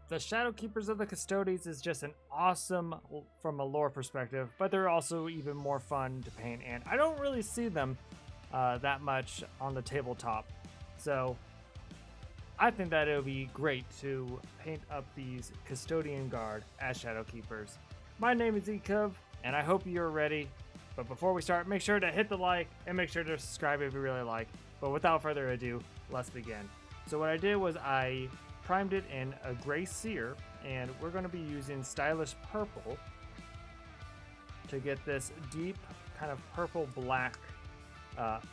the Shadowkeepers of the Custodes is just an awesome from a lore perspective, but they're also even more fun to paint, and I don't really see them that much on the tabletop. So I think that it would be great to paint up these Custodian Guard as Shadowkeepers. My name is Ekov, and I hope you're ready. But before we start, make sure to hit the like and make sure to subscribe if you really like. But without further ado, let's begin. So what I did was I primed it in a gray sear, and we're going to be using stylish purple to get this deep kind of purple black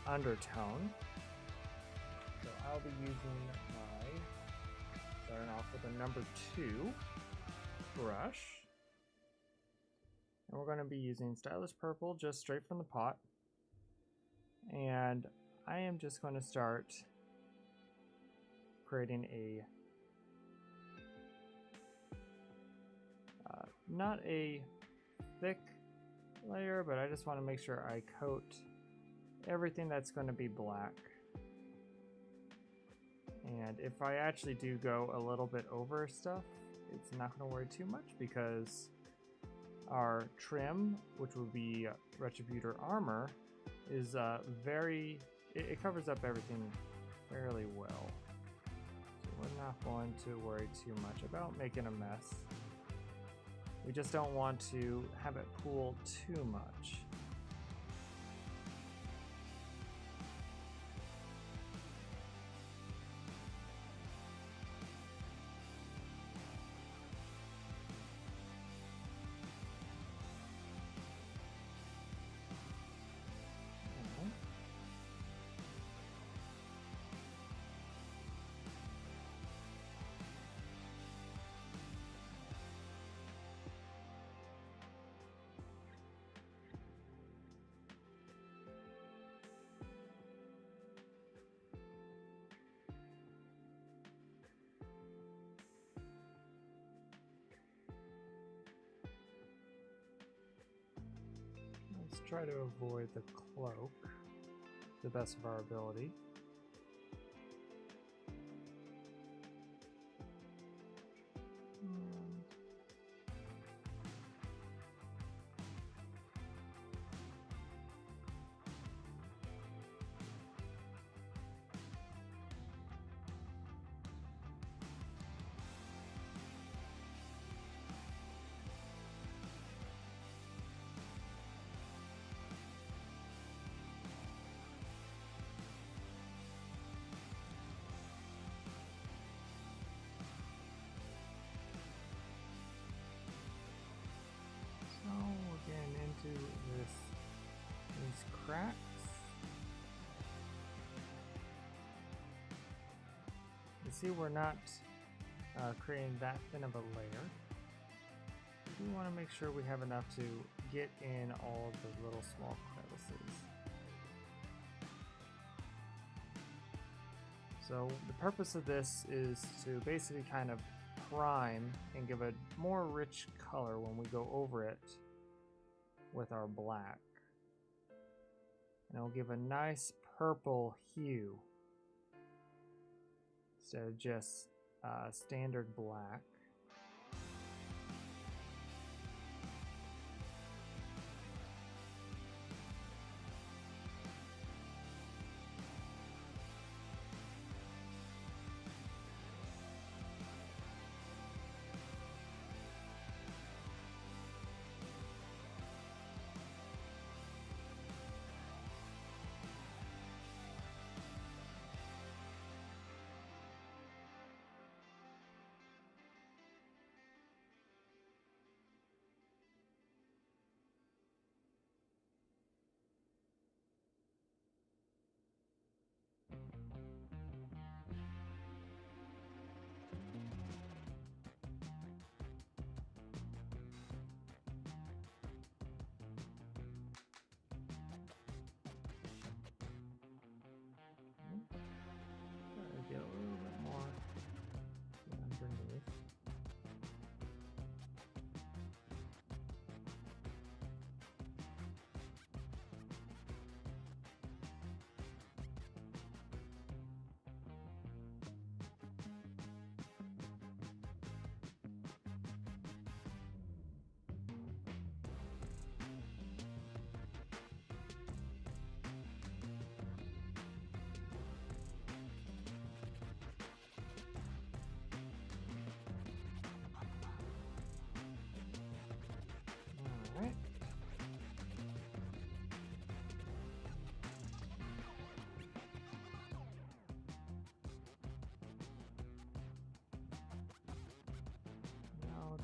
undertone. So I'll be using starting off with a number 2 brush. And we're going to be using stylish purple just straight from the pot. And I am just going to start creating a not a thick layer, but I just want to make sure I coat everything that's going to be black. And if I actually do go a little bit over stuff, it's not going to worry too much because our trim, which will be Retributor armor, is it covers up everything fairly well. So we're not going to worry too much about making a mess. We just don't want to have it pool too much. Let's try to avoid the cloak to the best of our ability. We're getting into these cracks. You see, we're not creating that thin of a layer. We want to make sure we have enough to get in all of the little small crevices. So the purpose of this is to basically kind of prime and give a more rich color when we go over it with our black. And it'll give a nice purple hue instead of just standard black.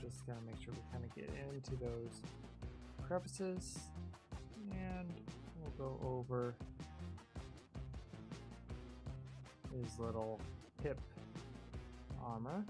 Just gotta make sure we kind of get into those crevices, and we'll go over his little hip armor.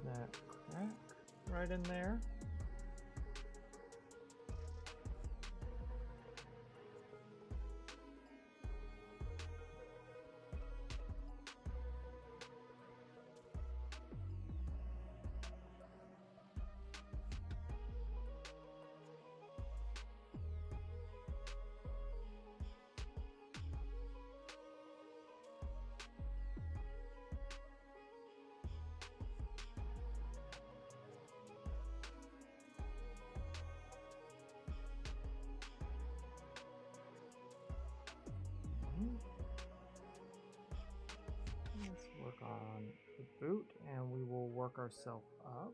That crack right in there. Let's work on the boot, and we will work ourselves up.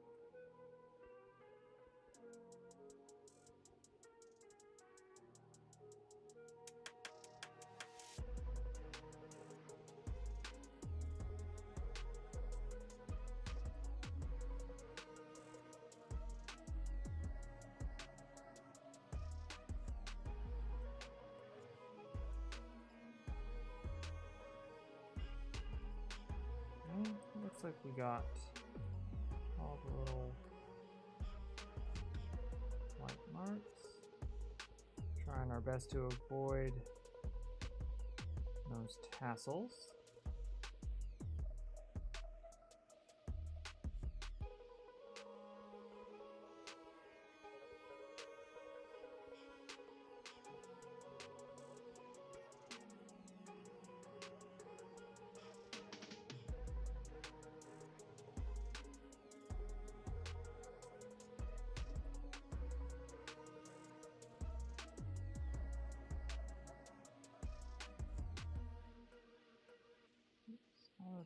Looks like we got all the little white marks. Trying our best to avoid those tassels.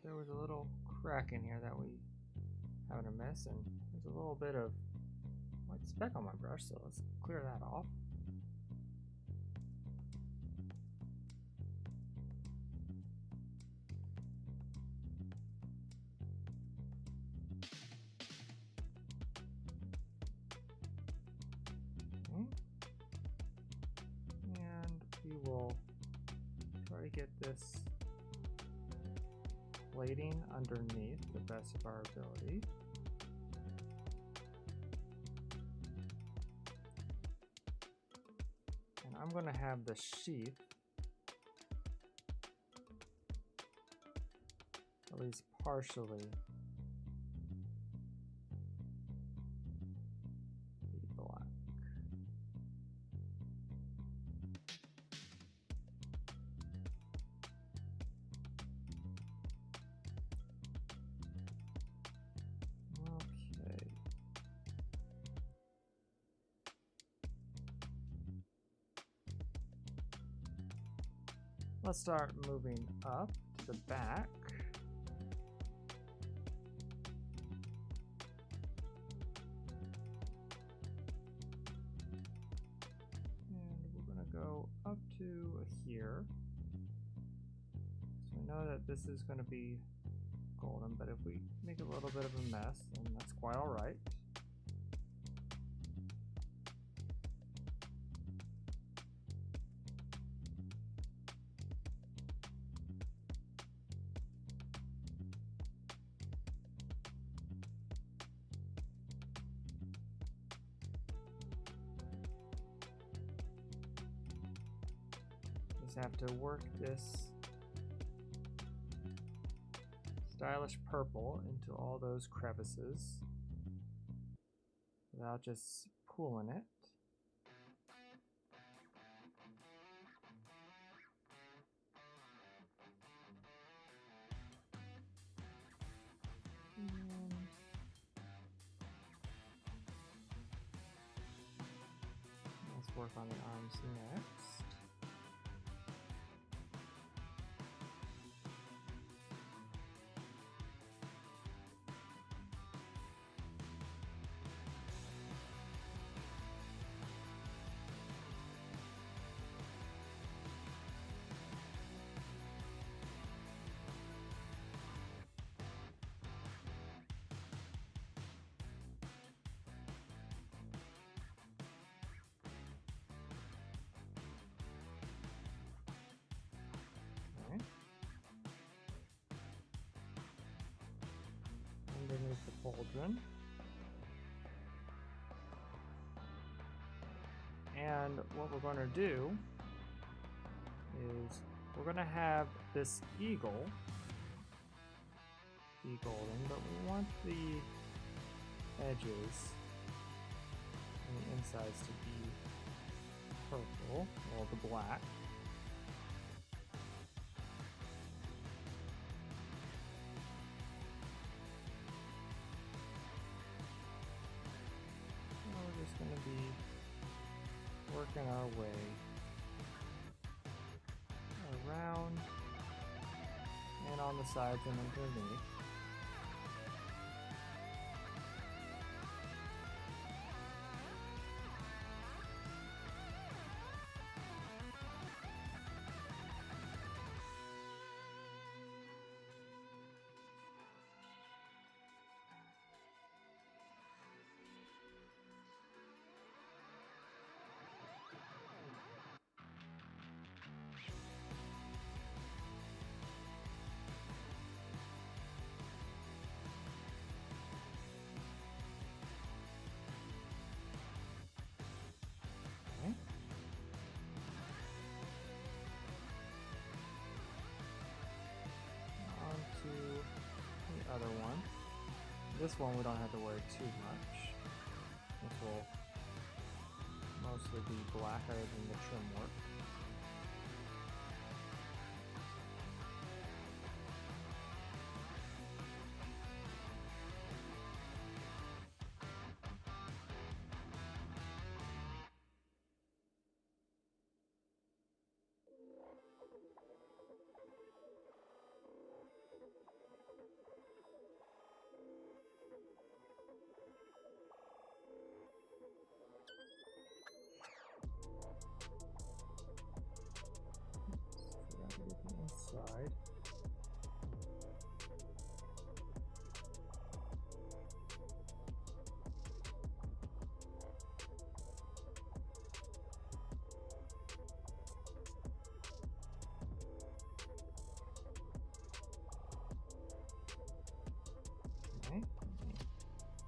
There was a little crack in here that we having a mess, and there's a little bit of white speck on my brush, so let's clear that off. And we will try to get this plating underneath the best of our ability. And I'm going to have the sheath at least partially be black. Let's start moving up to the back. And we're going to go up to here. So we know that this is going to be golden, but if we make a little bit of a mess, then that's quite all right. Have to work this stylish purple into all those crevices. without just pulling it. Let's work on the arms next. Underneath the pauldron. And what we're going to do is we're going to have this eagle be golden, but we want the edges and the insides to be purple, or the black. We're just going to be working our way around and on the sides and underneath. The other one. This one we don't have to worry too much. This will mostly be black other than the trim work. Inside. Okay,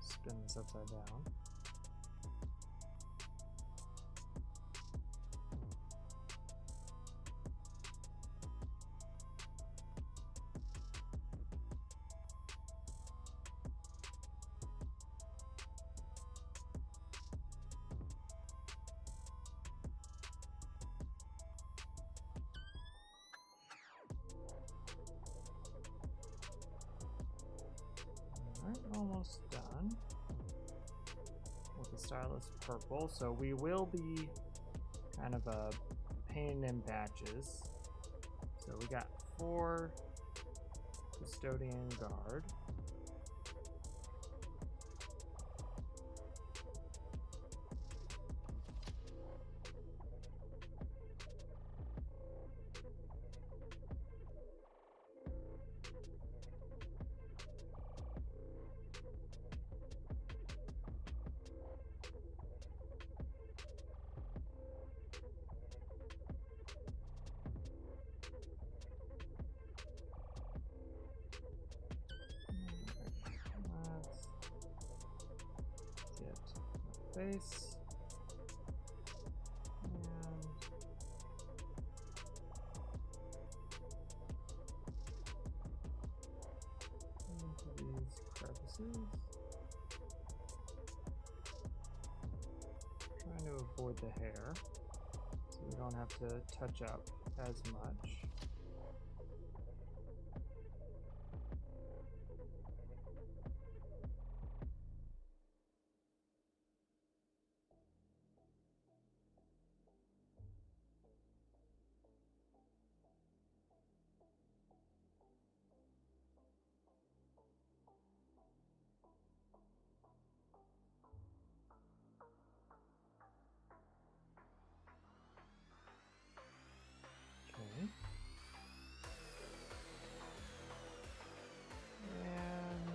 spin this upside down. Alright, almost done with the stylus purple. So we will be kind of painting in batches. So we got 4 Custodian Guard. Face and into these crevices. to avoid the hair, so we don't have to touch up as much. Okay. And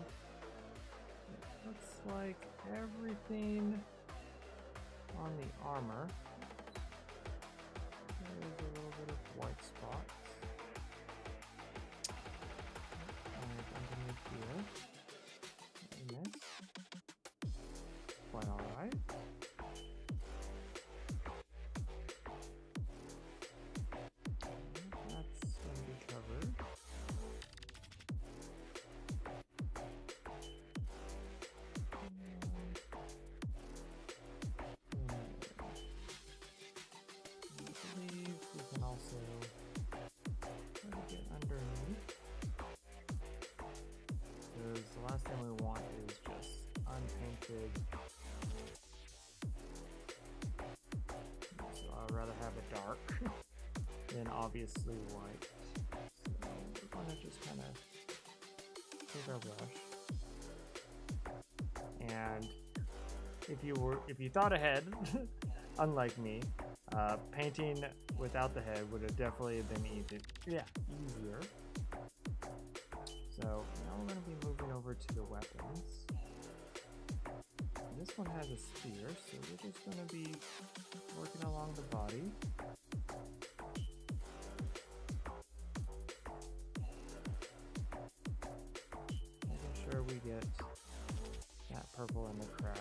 it looks like everything on the armor. There's a little bit of white spots. Underneath here. Missed. Quite alright. That's going to be covered. I believe we can also try to get underneath. Because the last thing we want is just unpainted. So I'd rather have it dark than obviously white. So we're going to just kind of take our brush. And if you thought ahead, unlike me, painting without the head would have definitely been easier. So now we're going to be moving over to the weapons. And this one has a spear, so we're just going to be working along the body. Making sure we get that purple in the cracks.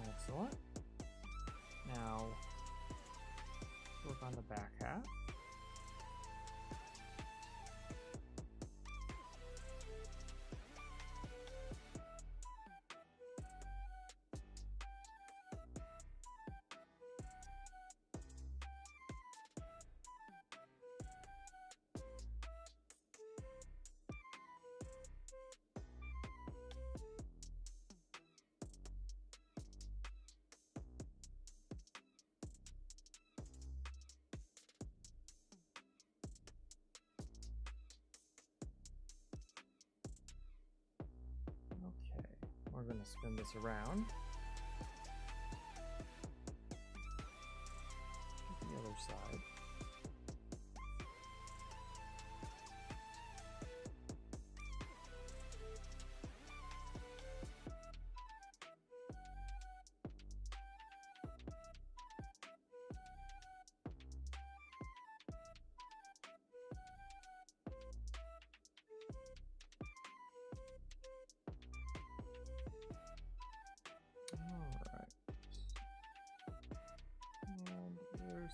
Excellent. Now, work on the back half. We're going to spin this around. To the other side.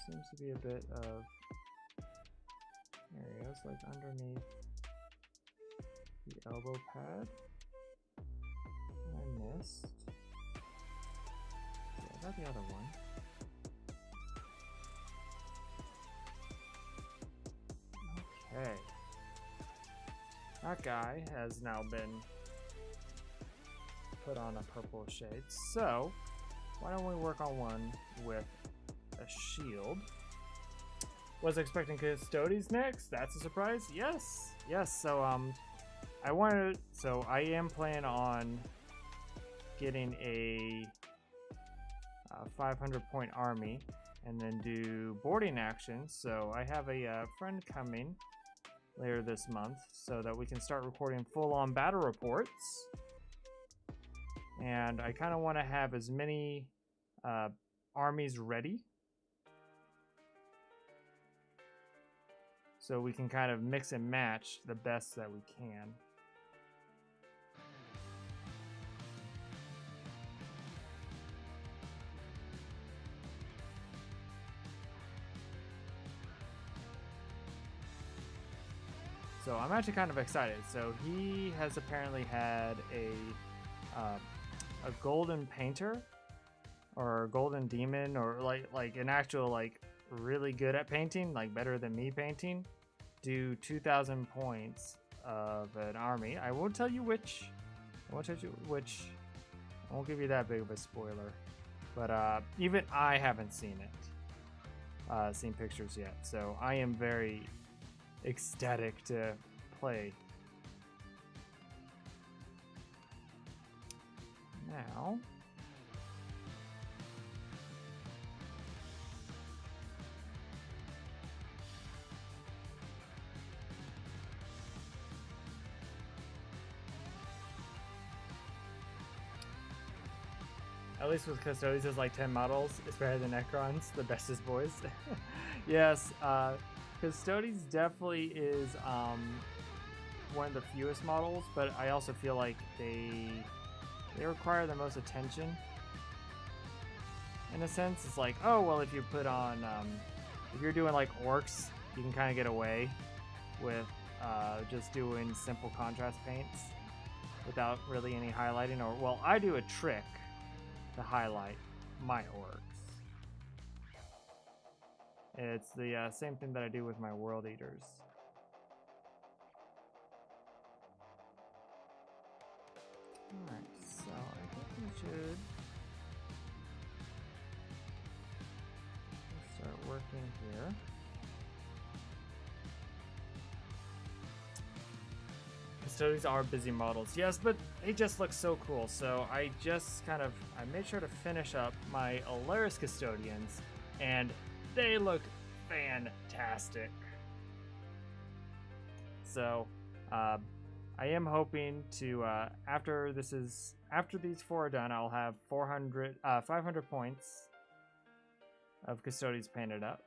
Seems to be a bit of areas like underneath the elbow pad. I missed. Yeah, I got the other one. Okay. That guy has now been put on a purple shade. So, why don't we work on one with a shield. Was expecting Custodes next. That's a surprise. Yes. So I am planning on getting a 500 point army and then do boarding actions. So I have a friend coming later this month so that we can start recording full-on battle reports. And I kind of want to have as many armies ready so we can kind of mix and match the best that we can. So I'm actually kind of excited. So he has apparently had a golden painter or a golden demon, or like an actual like really good at painting, like better than me painting, do 2,000 points of an army. I won't tell you which. I won't give you that big of a spoiler. But even I haven't seen it. Seen pictures yet. So I am very ecstatic to play. Now, at least with Custodes, there's like 10 models. It's better than Necrons, the bestest boys. Yes, Custodes definitely is one of the fewest models, but I also feel like they require the most attention. In a sense, it's like, oh well, if you put on if you're doing like orcs, you can kind of get away with just doing simple contrast paints without really any highlighting. Or well, I do a trick to highlight my orcs. It's the same thing that I do with my world eaters. Alright, so I think we should start working here. Custodes are busy models, yes, but they just look so cool. So I made sure to finish up my Alaris Custodians, and they look fantastic. So I am hoping to after these 4 are done, I'll have 500 points of Custodes painted up.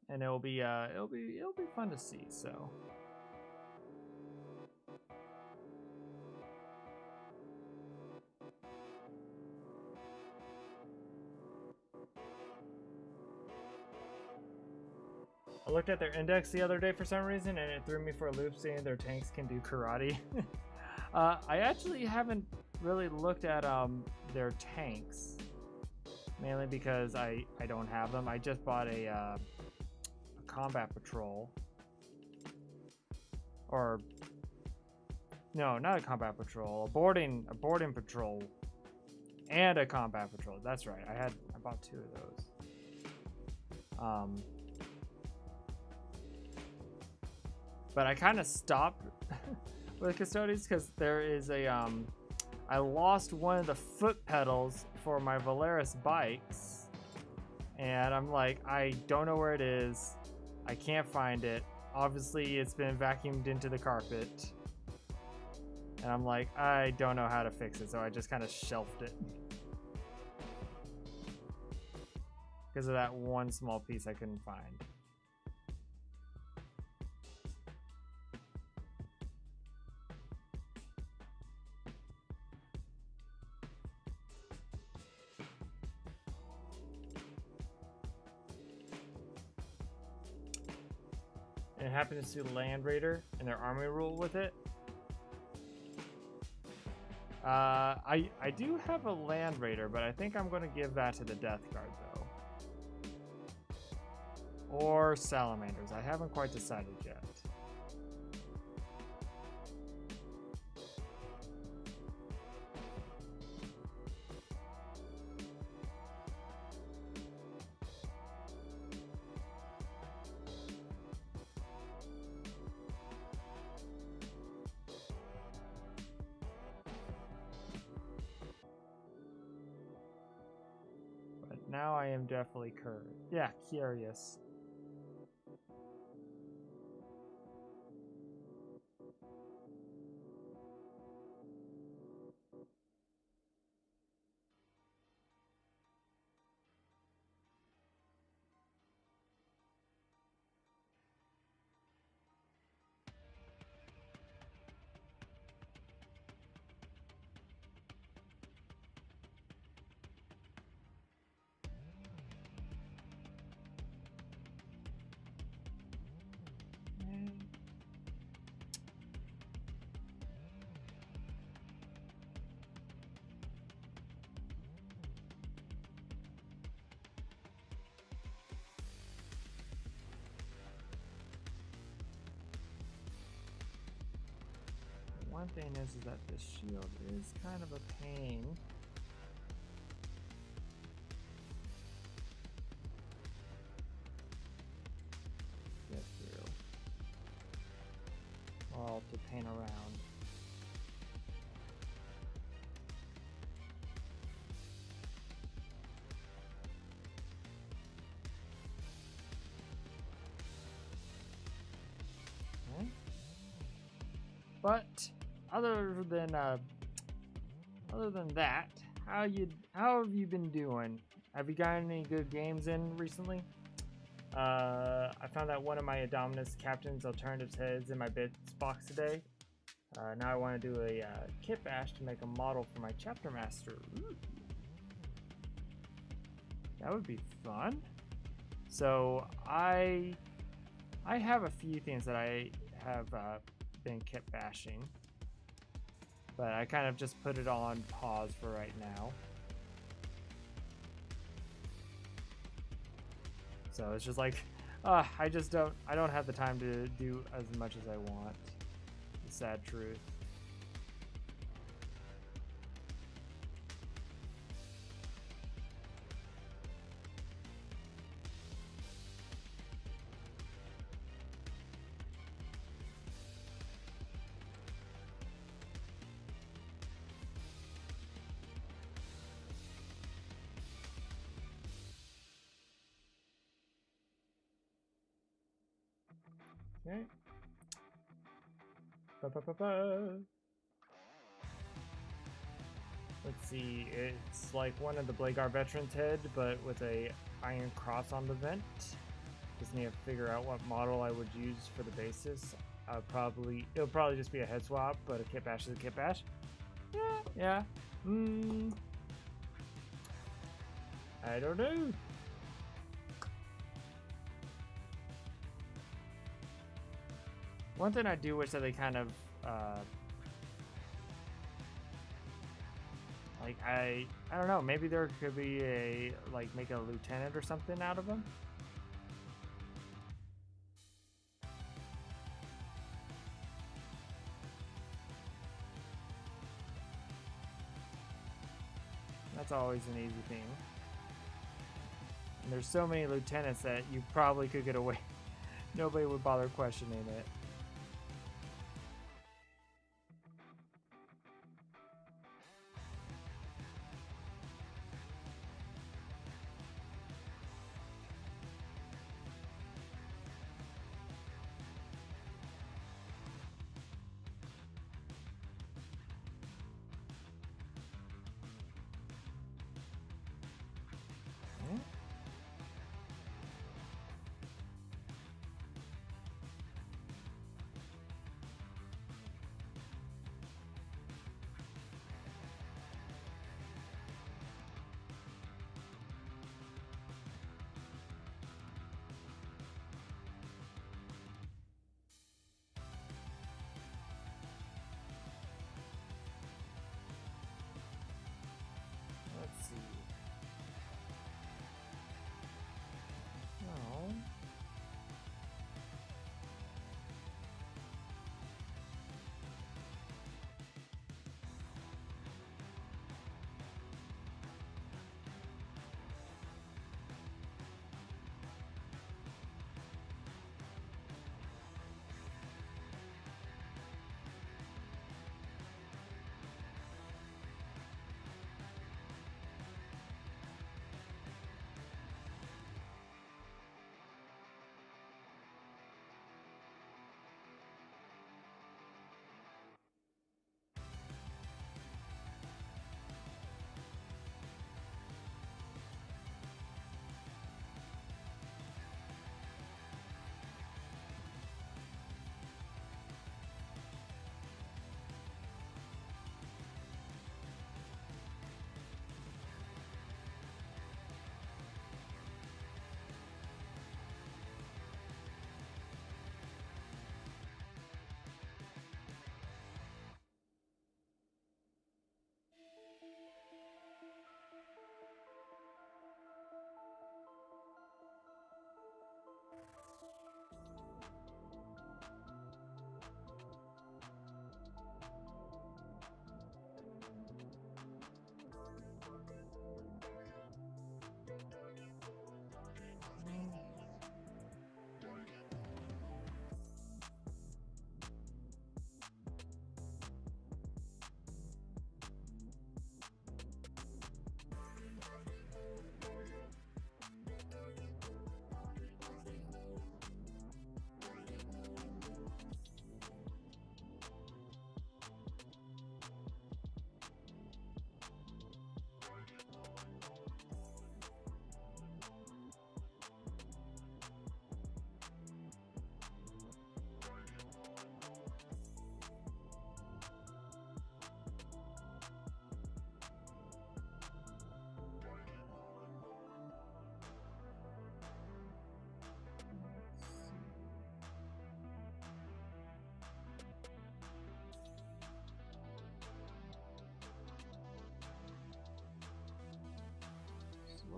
And it'll be fun to see. So I looked at their index the other day for some reason, and it threw me for a loop seeing their tanks can do karate. I actually haven't really looked at their tanks, mainly because I don't have them. I just bought a combat patrol, or no, not a combat patrol, a boarding patrol, and a combat patrol. That's right. I bought 2 of those. But I kind of stopped with Custodes because there is I lost one of the foot pedals for my Valeris bikes, and I'm like, I don't know where it is. I can't find it. Obviously, it's been vacuumed into the carpet, and I'm like, I don't know how to fix it, so I just kind of shelved it because of that one small piece I couldn't find. And it happened to see Land Raider and their army rule with it. I do have a Land Raider, but I think I'm going to give that to the Death Guard though, or Salamanders. I haven't quite decided yet. now I am definitely curious. One thing is that this shield is kind of a pain. Get through. Well, to paint around. Okay. But other than that, how have you been doing? Have you gotten any good games in recently? I found that one of my Indominus Captain's Alternatives heads in my bits box today. Now I want to do a kit bash to make a model for my chapter master. Ooh. That would be fun. So I have a few things that I have been kit bashing, but I kind of just put it on pause for right now. So it's just like, I don't have the time to do as much as I want. The sad truth. Okay. Let's see, it's like one of the Blagar Veterans head, but with a iron cross on the vent. Just need to figure out what model I would use for the basis. It'll probably just be a head swap, but a kit bash is a kit bash. Yeah. I don't know. One thing I do wish that they kind of, like, I don't know, maybe there could be make a lieutenant or something out of them. That's always an easy thing. And there's so many lieutenants that you probably could get away. Nobody would bother questioning it.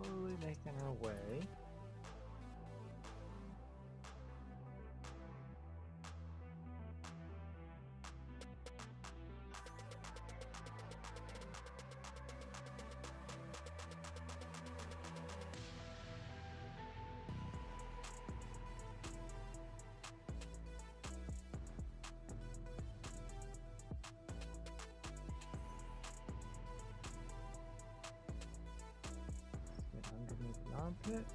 slowly making her way. Get underneath the armpit.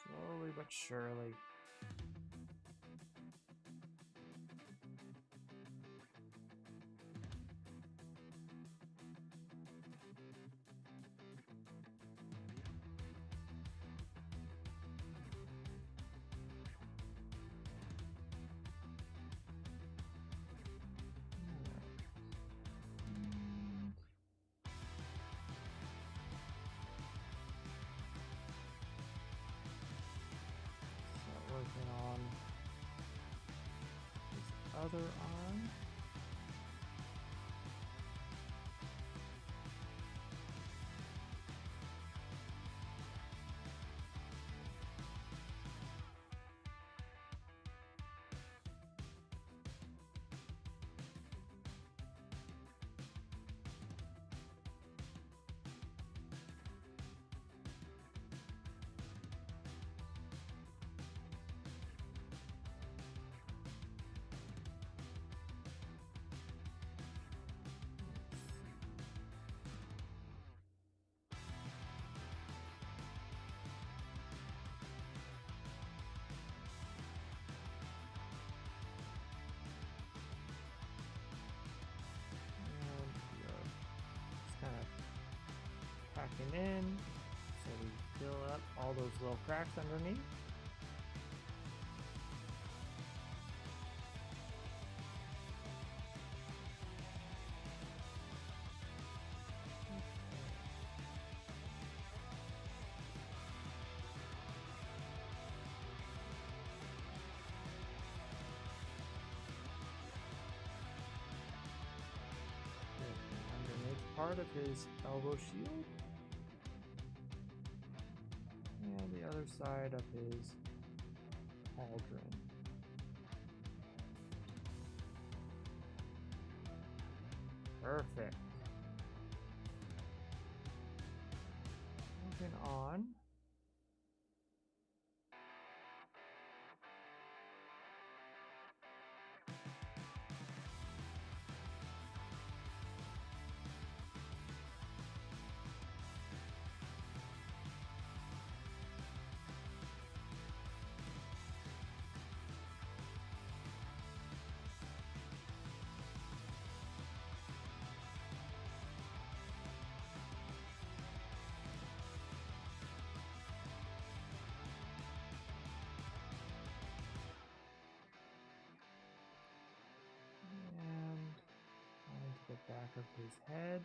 Slowly but surely. Start working on his other arm. And we are just kind of packing in so we fill up all those little cracks underneath. Underneath part of his elbow shield. And the other side of his pauldron. Perfect. Moving on. The back of his head.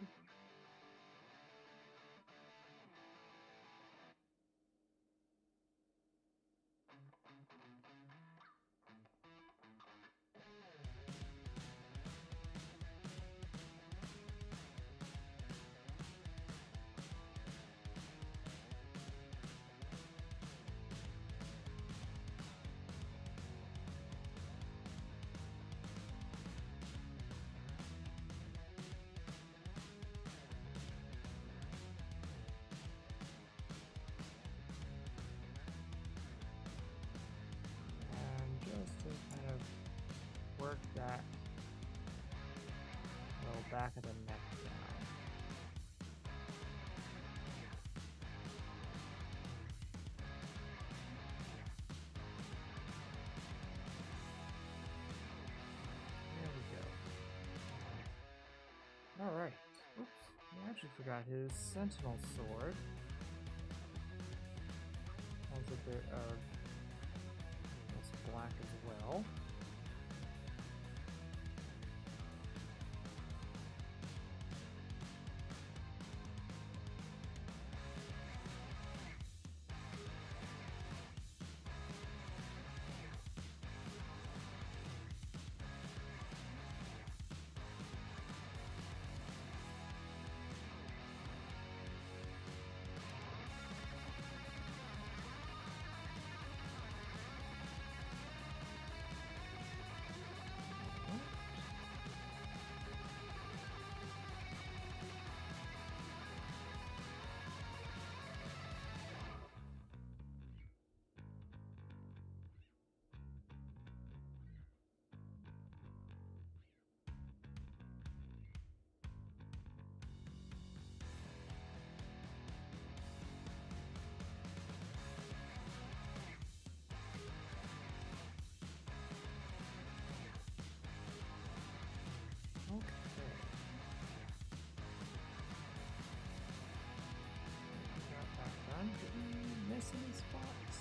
Work that little back of the neck down. She forgot his sentinel sword. Has a bit of this black as well. Okay. Got that done. Did we miss any spots?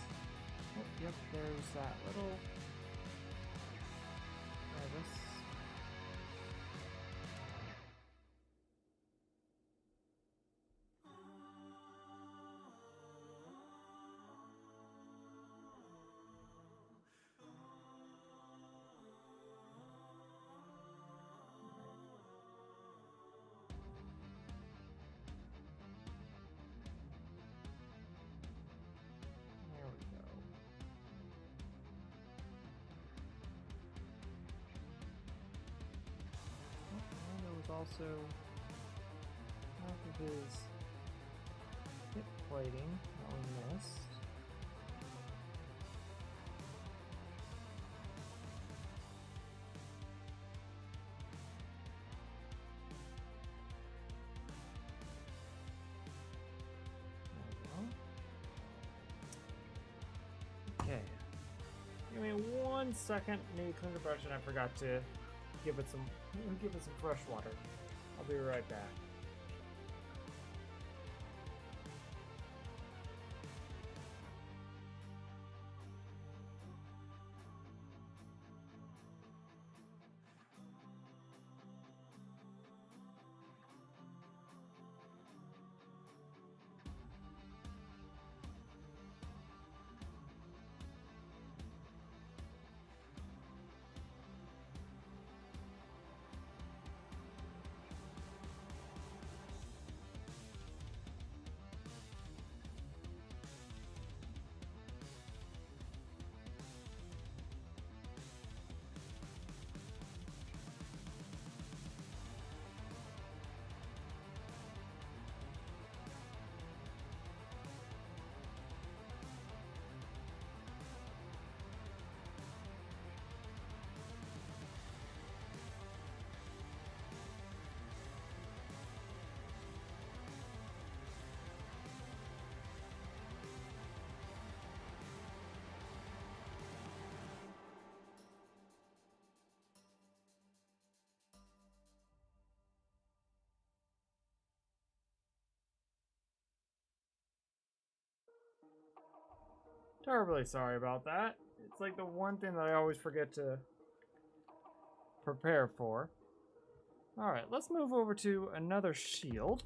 Oh, yep, there's that little crevice. There we go. Oh, and there was also half of his hip plating that we missed. Okay. Give me 1 second. Need to clean the brush, and I forgot to give it some fresh water. I'll be right back. Terribly sorry about that. It's like the one thing that I always forget to prepare for. Alright, let's move over to another shield.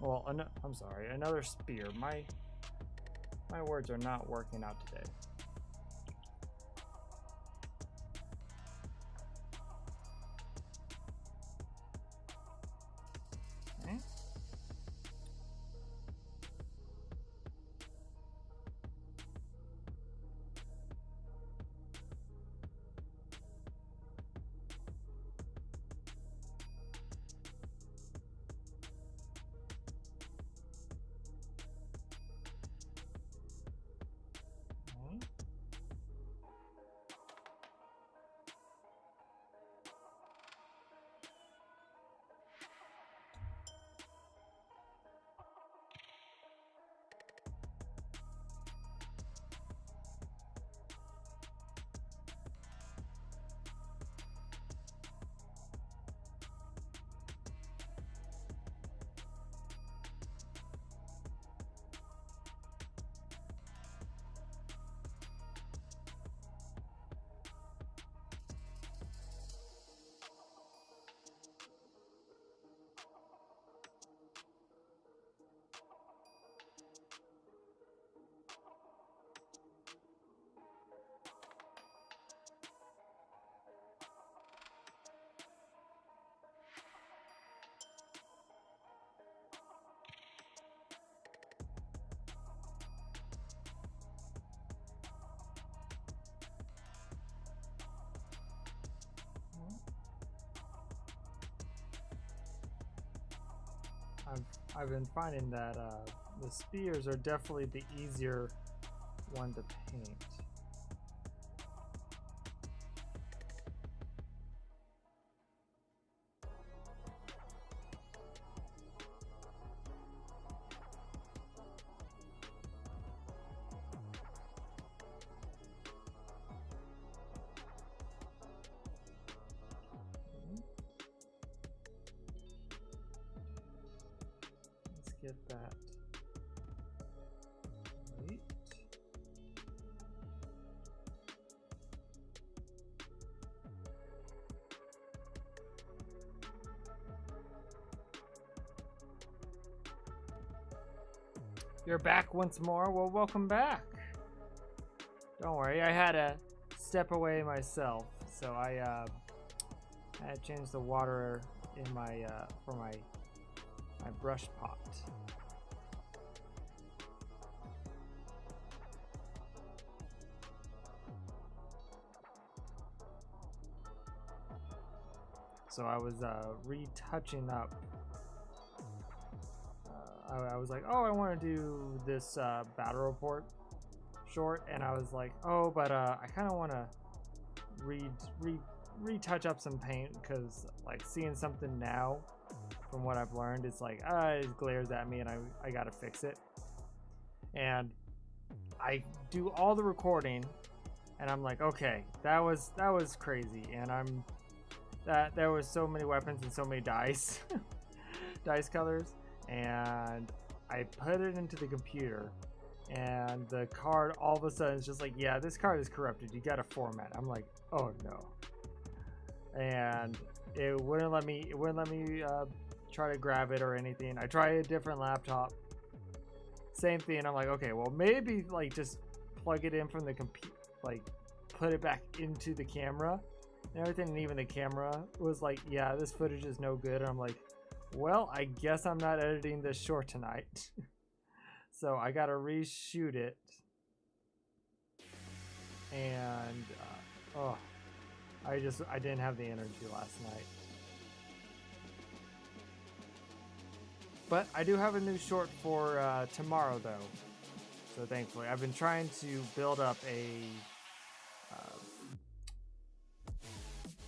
Well, I'm sorry, another spear. My words are not working out today. Okay. Okay. I've been finding that the spears are definitely the easier one to paint. Get that right. You're back once more. Well, welcome back. Don't worry, I had to step away myself, so I had to change the water in my for my brush pot. So I was retouching up. I was like, oh, I want to do this battle report short, and I was like, oh, but I kind of want to retouch up some paint, because like seeing something now from what I've learned, it's like it glares at me and I gotta fix it. And I do all the recording and I'm like, okay, that was crazy, and there was so many weapons and so many dice dice colors, and I put it into the computer and the card all of a sudden is just like, yeah, this card is corrupted, you gotta format. I'm like, oh no. And it wouldn't let me try to grab it or anything. I tried a different laptop, same thing. I'm like, okay, well, maybe like just plug it in from the computer, like put it back into the camera and everything. And even the camera was like, yeah, this footage is no good. And I'm like, well, I guess I'm not editing this short tonight. So I gotta reshoot it. And I didn't have the energy last night. But I do have a new short for tomorrow, though. So thankfully, I've been trying to build up a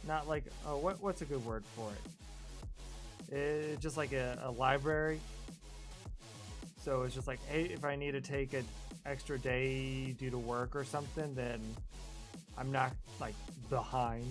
not like what's a good word for it? It's just like a library. So it's just like, hey, if I need to take an extra day due to work or something, then I'm not like behind.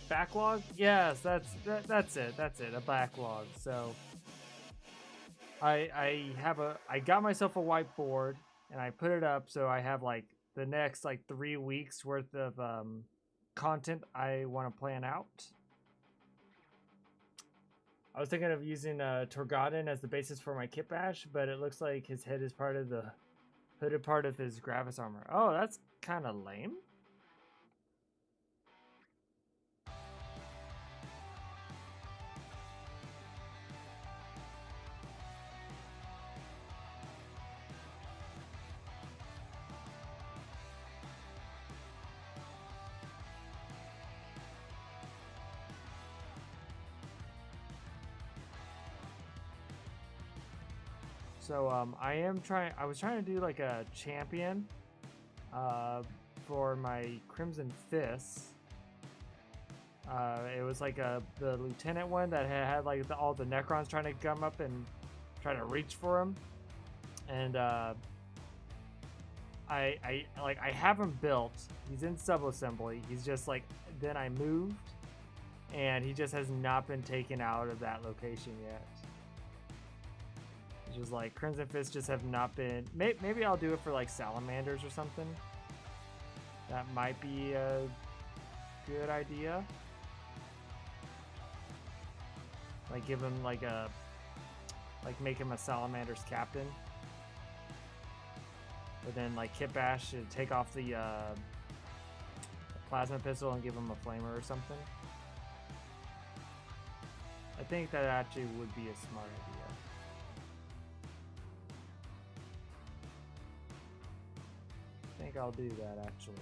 Backlog? Yes, that's it. That's it. A backlog. So I got myself a whiteboard and I put it up so I have like the next like 3 weeks worth of content I want to plan out. I was thinking of using Torgodon as the basis for my kit bash, but it looks like his head is part of the hooded part of his Gravis armor. Oh, that's kind of lame. So I was trying to do like a champion for my Crimson Fists. It was like the lieutenant one that had like all the Necrons trying to come up and try to reach for him, and I have him built. He's in sub-assembly. He's just like, then I moved, and he just has not been taken out of that location yet. It's just like Crimson Fists just have not been. Maybe I'll do it for like salamanders or something. That might be a good idea. Like give him like make him a salamander's captain. But then like Kit Bash should take off the plasma pistol and give him a flamer or something. I think that actually would be a smart idea. I think I'll do that actually.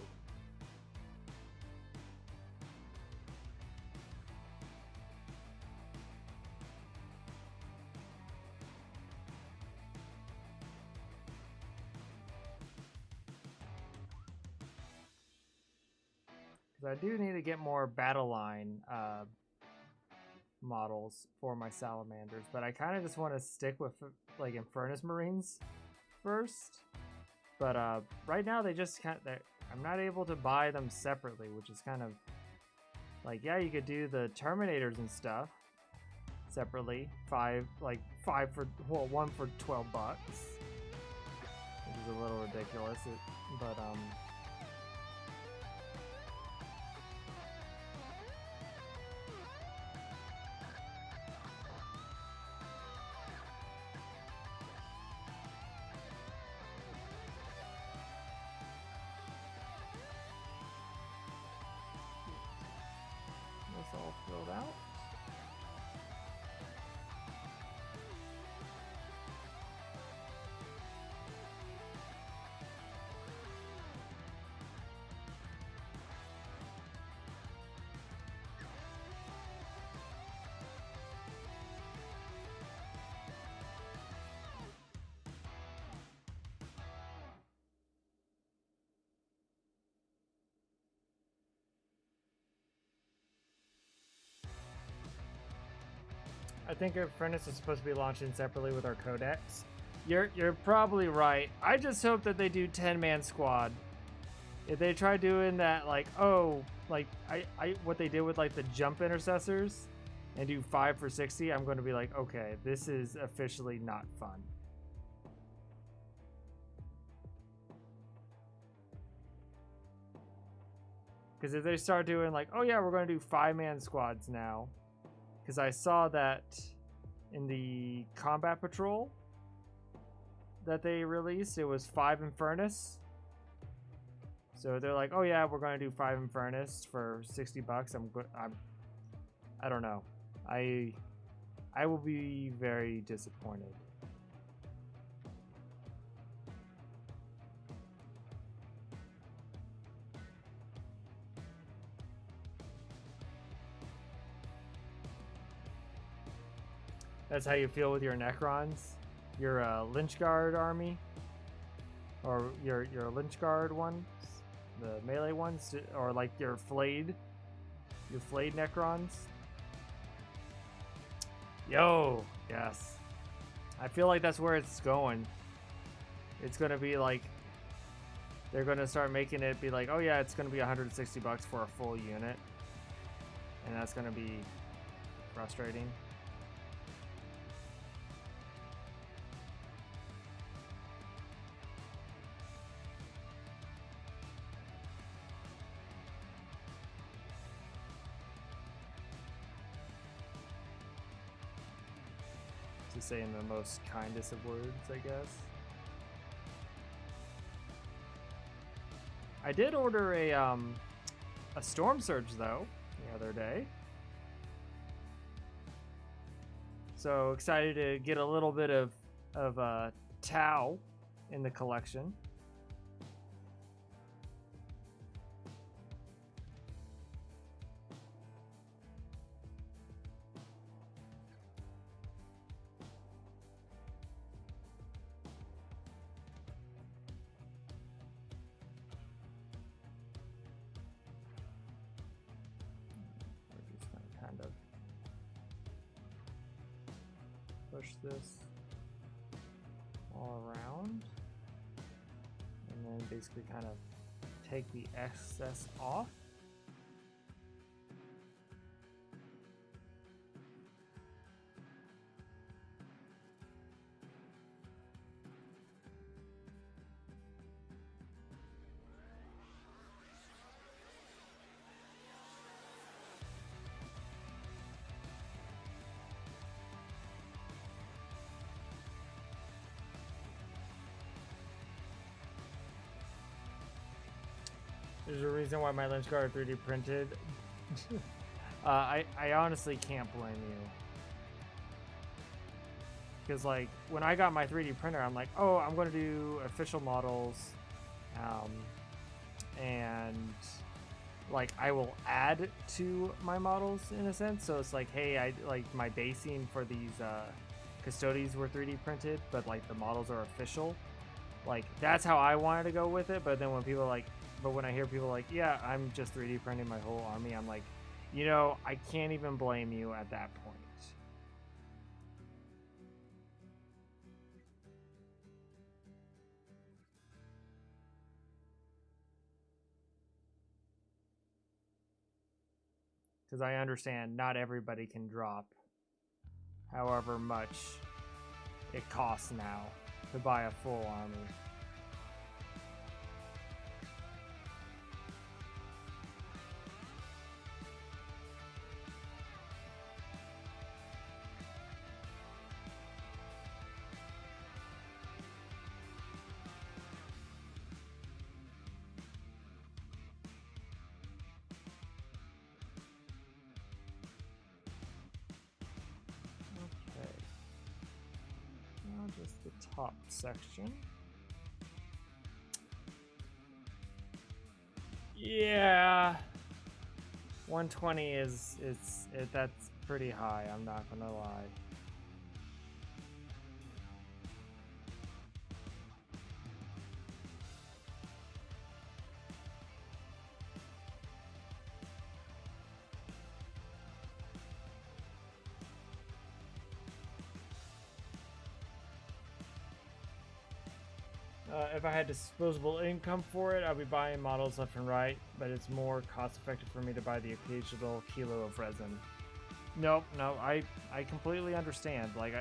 I do need to get more battle line models for my salamanders, but I kind of just want to stick with like Infernus Marines first. But right now they just I'm not able to buy them separately, which is kind of like, yeah, you could do the Terminators and stuff separately, one for $12, which is a little ridiculous. But all filled out. I think our Furnace is supposed to be launching separately with our codex. You're probably right. I just hope that they do 10-man squad. If they try doing that, like, oh, like what they did with like the jump intercessors and do 5 for 60, I'm going to be like, okay, this is officially not fun. Because if they start doing like, oh yeah, we're going to do 5-man squads now. Because I saw that in the Combat Patrol that they released, it was 5 Infernus. So they're like, oh yeah, we're going to do 5 Infernus for $60. I don't know. I will be very disappointed. That's how you feel with your Necrons? Your Lynchguard army? Or your Lynchguard ones? The melee ones? Or like your flayed Necrons? Yo! Yes. I feel like that's where it's going. It's gonna be like, they're gonna start making it be like, oh yeah, it's gonna be $160 for a full unit. And that's gonna be frustrating. To say in the most kindest of words, I guess. I did order a Storm Surge though the other day, so excited to get a little bit of Tau in the collection. kind of push this all around, and then basically kind of take the excess off. There's a reason why my lens guard are 3D printed. I honestly can't blame you. Because like when I got my 3D printer, I'm like, oh, I'm going to do official models, and like I will add to my models in a sense. So it's like, hey, I like my basing for these Custodians were 3D printed, but like the models are official. Like that's how I wanted to go with it. But then when people like, but when I hear people like, yeah, I'm just 3D printing my whole army, I'm like, you know, I can't even blame you at that point. Because I understand not everybody can drop however much it costs now to buy a full army. Just the top section. Yeah, 120 that's pretty high, I'm not gonna lie. If I had disposable income for it, I'd be buying models left and right, but it's more cost effective for me to buy the occasional kilo of resin. Nope, no, I completely understand. Like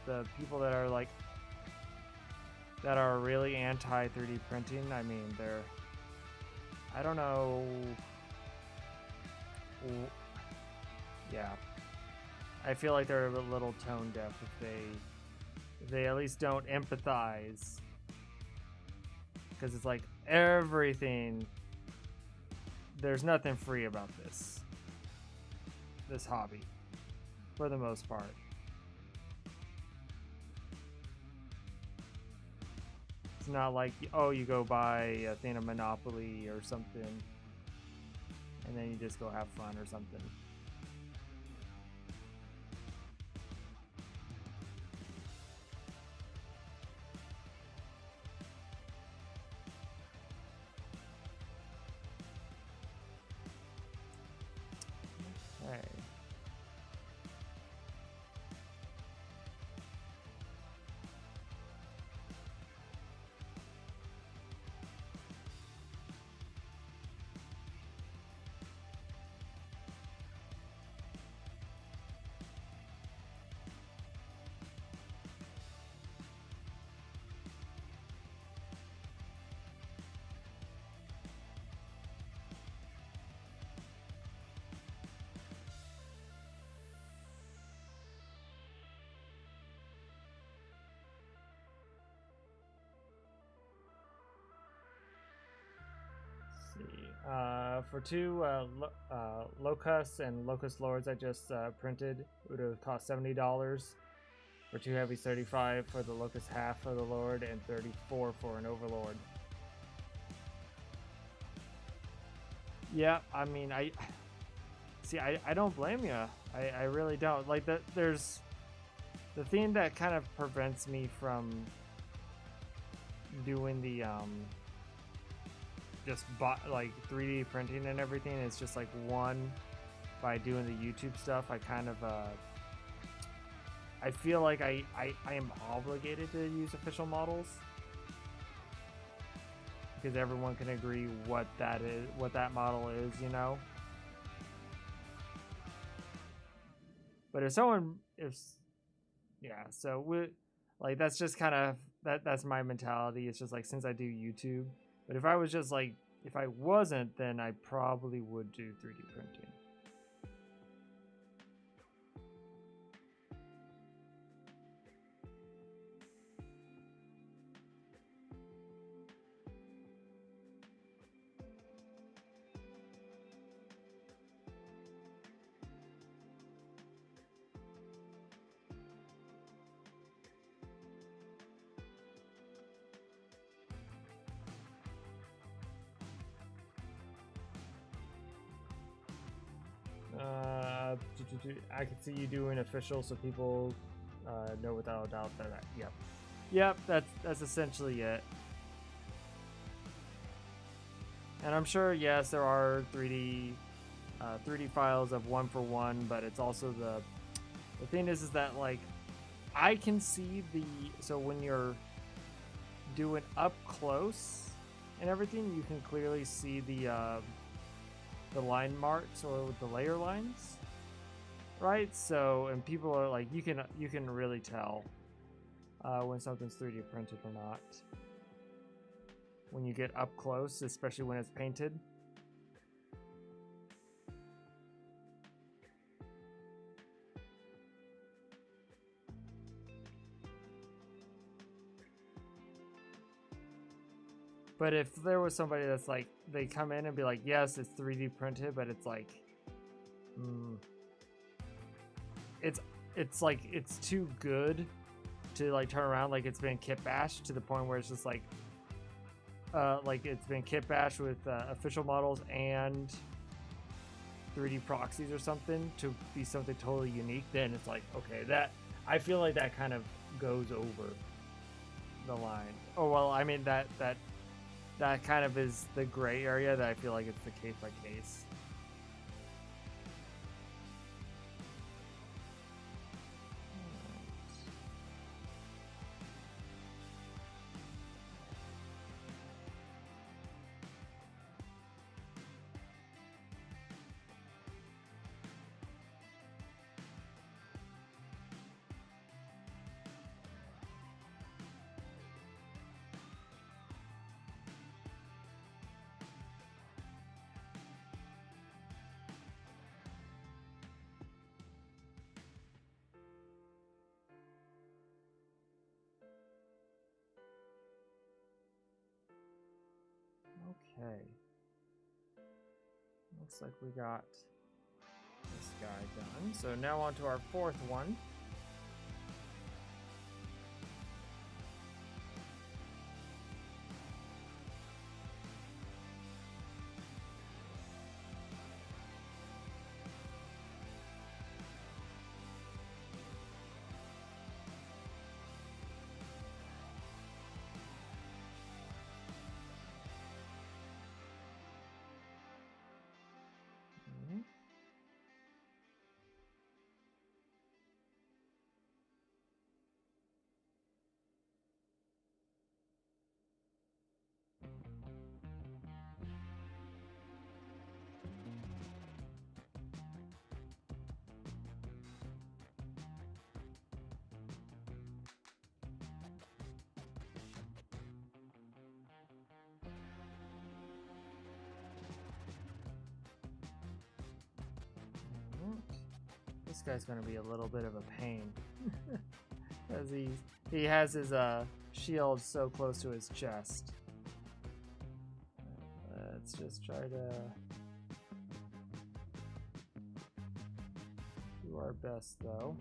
the people that are like that are really anti 3D printing. I mean, they're, I don't know. Yeah, I feel like they're a little tone deaf if they at least don't empathize. Because it's like everything, there's nothing free about this hobby for the most part. It's not like, oh, you go buy a thing of Monopoly or something and then you just go have fun or something. For two Locusts and Locust Lords I just printed, it would have cost $70. For two Heavies, 35 for the Locust half for the Lord, and 34 for an Overlord. Yeah, I mean, I don't blame you. I really don't. Like, there's the thing that kind of prevents me from doing the just like 3D printing and everything is just like one, by doing the YouTube stuff, I kind of I feel like I am obligated to use official models because everyone can agree what that is, what that model is, you know. But if someone, yeah, so we, like, that's just kind of that's my mentality. It's just like, since I do YouTube, but if I was just like, if I wasn't, then I probably would do 3D printing. I can see you doing official, so people know without a doubt that. Yep. That's essentially it. And I'm sure, yes, there are 3D files of 1-for-1, but it's also the thing is that, like, I can see so when you're doing up close and everything, you can clearly see the line marks or the layer lines, right? So, and people are like, you can really tell when something's 3D printed or not when you get up close, especially when it's painted. But if there was somebody that's like, they come in and be like, yes, it's 3D printed, but it's like, it's like, it's too good to like turn around, like it's been kit bashed to the point where it's just like it's been kit bashed with official models and 3D proxies or something to be something totally unique, then it's like, okay, that, I feel like that kind of goes over the line. Oh, well, I mean, that kind of is the gray area that I feel like it's the case by case. Okay. Looks like we got this guy done. So now on to our fourth one. This guy's gonna be a little bit of a pain as he has his shield so close to his chest. Let's just try to do our best though.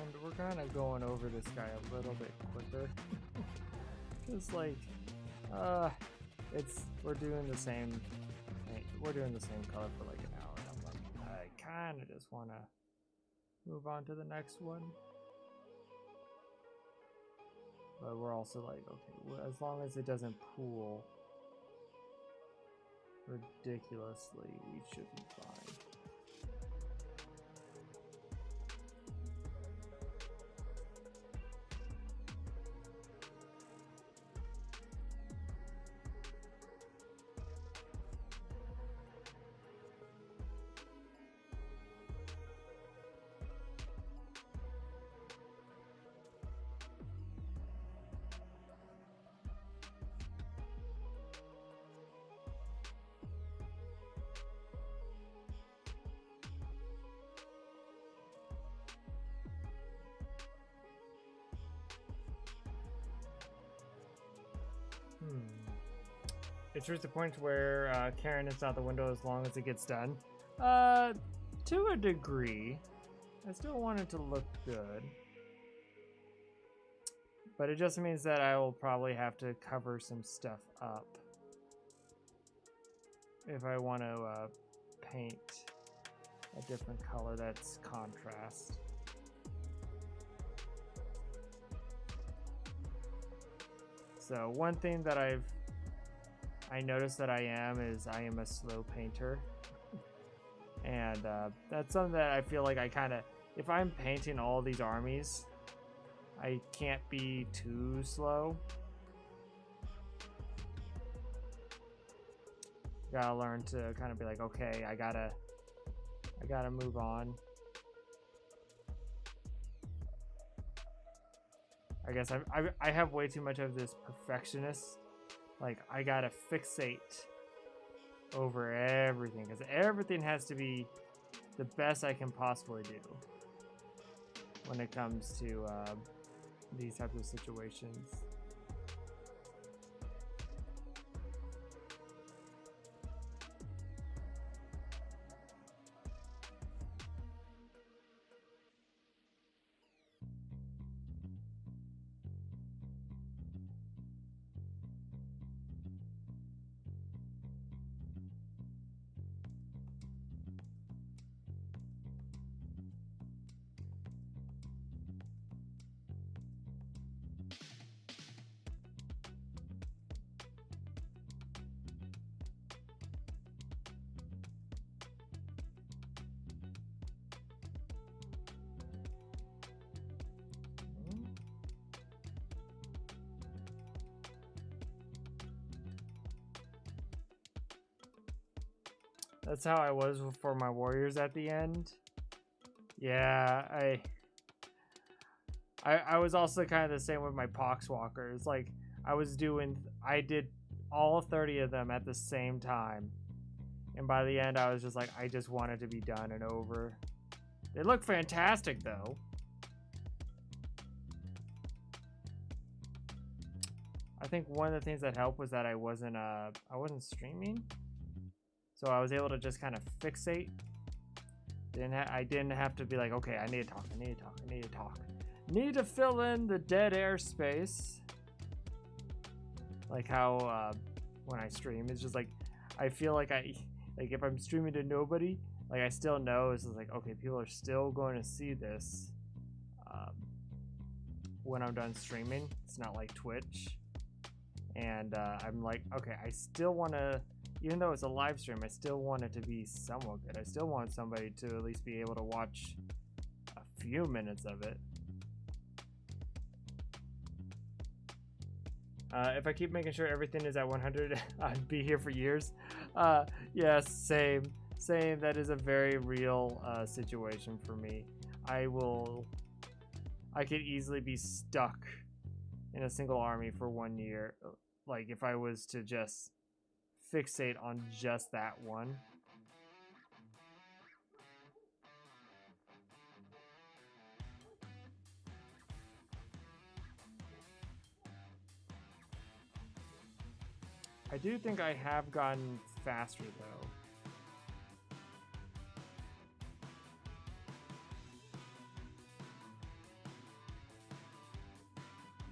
And we're kind of going over this guy a little bit quicker. Just like, we're doing the same color for like an hour. I kind of just want to move on to the next one. But we're also like, okay, as long as it doesn't pool ridiculously, we should be fine. It reached the point where Karen is out the window as long as it gets done. To a degree. I still want it to look good. But it just means that I will probably have to cover some stuff up if I want to paint a different color that's contrast. So one thing that I noticed that I am a slow painter. And that's something that I feel like if I'm painting all these armies, I can't be too slow. Gotta learn to kind of be like, okay, I gotta move on. I guess I have way too much of this perfectionist. Like, I gotta fixate over everything, because everything has to be the best I can possibly do when it comes to these types of situations. That's how I was for my warriors at the end. Yeah, I was also kind of the same with my poxwalkers. Like, I did all 30 of them at the same time. And by the end, I was just like, I just wanted to be done and over. They look fantastic, though. I think one of the things that helped was that I wasn't streaming. So I was able to just kind of fixate. I didn't have to be like, okay, I need to talk, I need to talk, I need to talk. Need to fill in the dead air space. Like how when I stream, it's just like, I feel like if I'm streaming to nobody, like I still know it's just like, okay, people are still going to see this when I'm done streaming. It's not like Twitch. And I'm like, okay, I still want to, even though it's a live stream, I still want it to be somewhat good. I still want somebody to at least be able to watch a few minutes of it. If I keep making sure everything is at 100, I'd be here for years. Yes, same. That is a very real situation for me. I could easily be stuck in a single army for 1 year. Like, if I was to just fixate on just that one. I do think I have gotten faster, though.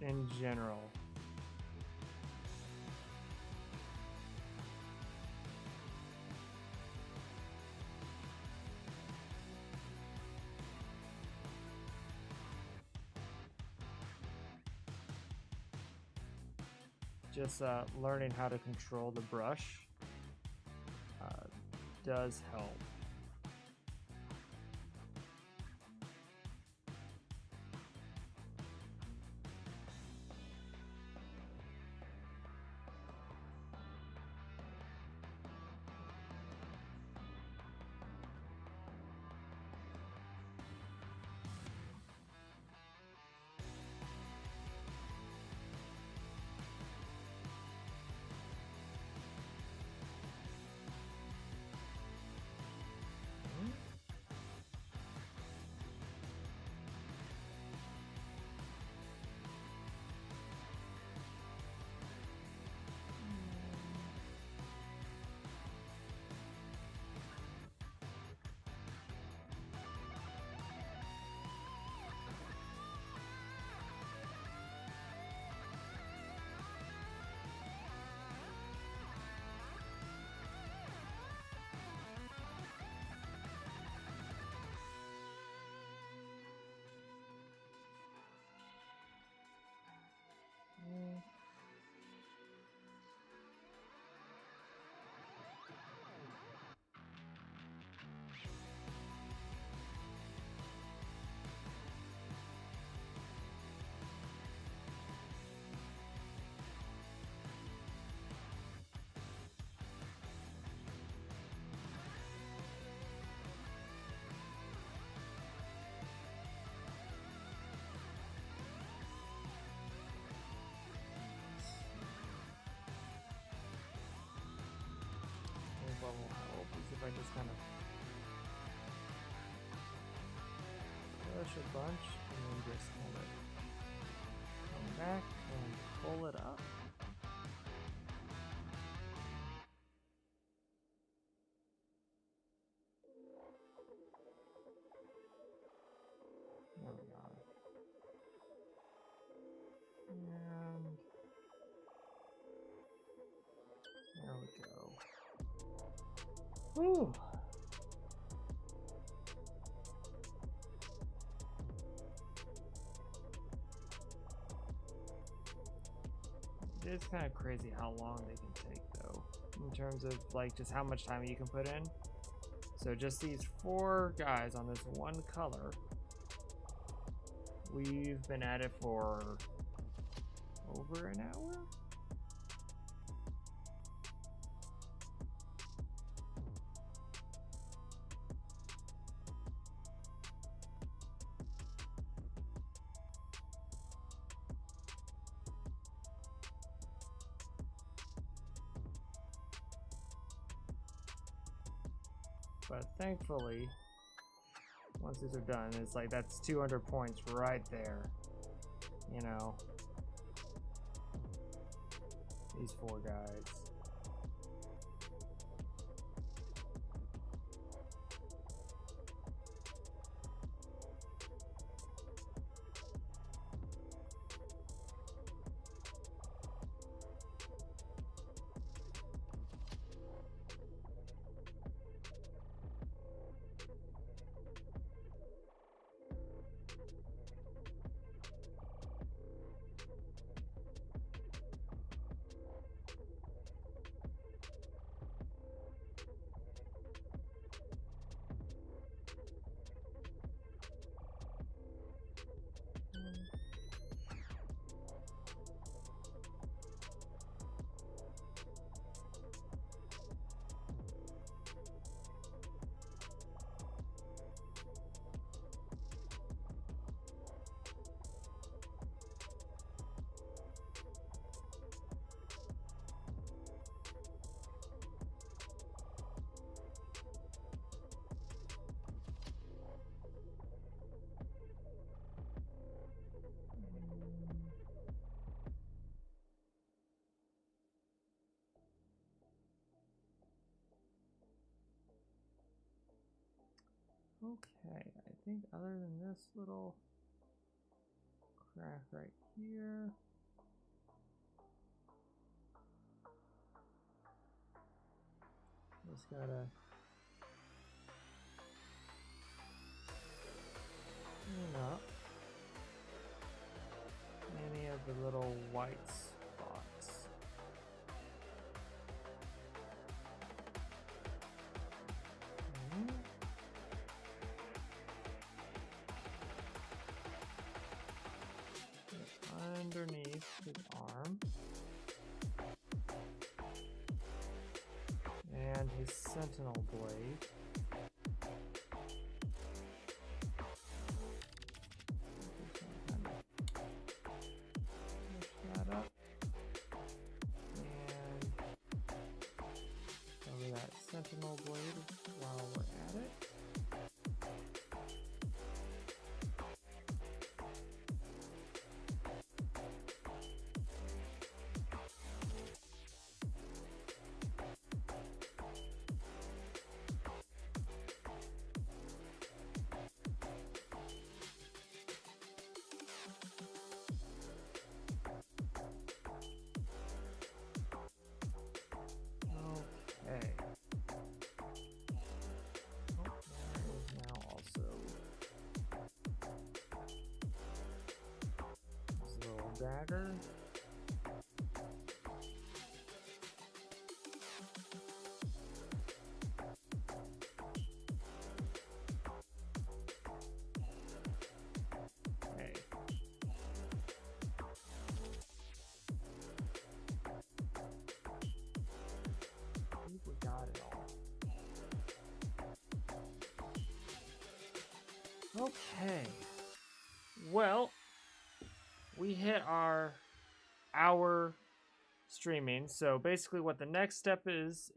in general. Just learning how to control the brush does help. What will help is if I just kind of push a bunch and then just hold it. Come back and pull it up. There we go. And there we go. Whew. It's kind of crazy how long they can take though, in terms of like just how much time you can put in. So just these 4 guys on this one color, we've been at it for over an hour. But thankfully, once these are done, it's like that's 200 points right there. You know, these 4 guys. Okay, I think other than this little crack right here. Just gotta clean up any of the little white spots. Okay. Underneath his arm and his sentinel blade. Push that up and cover that sentinel blade while we're at it. Okay. Oh, there is now also this little dagger. Okay. I think we got it all. Okay. Well, we hit our hour streaming. So basically what the next step is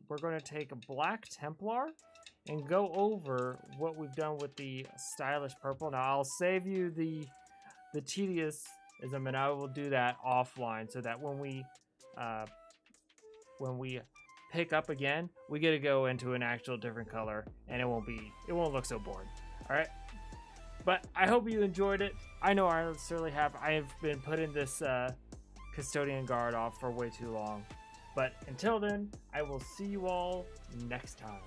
we're going to take a Black Templar and go over what we've done with the stylish purple. Now I'll save you the tediousism and I will do that offline so that when we pick up again, we get to go into an actual different color and it won't look so boring. All right. But I hope you enjoyed it. I know I certainly have. I have been putting this Custodian guard off for way too long. But until then, I will see you all next time.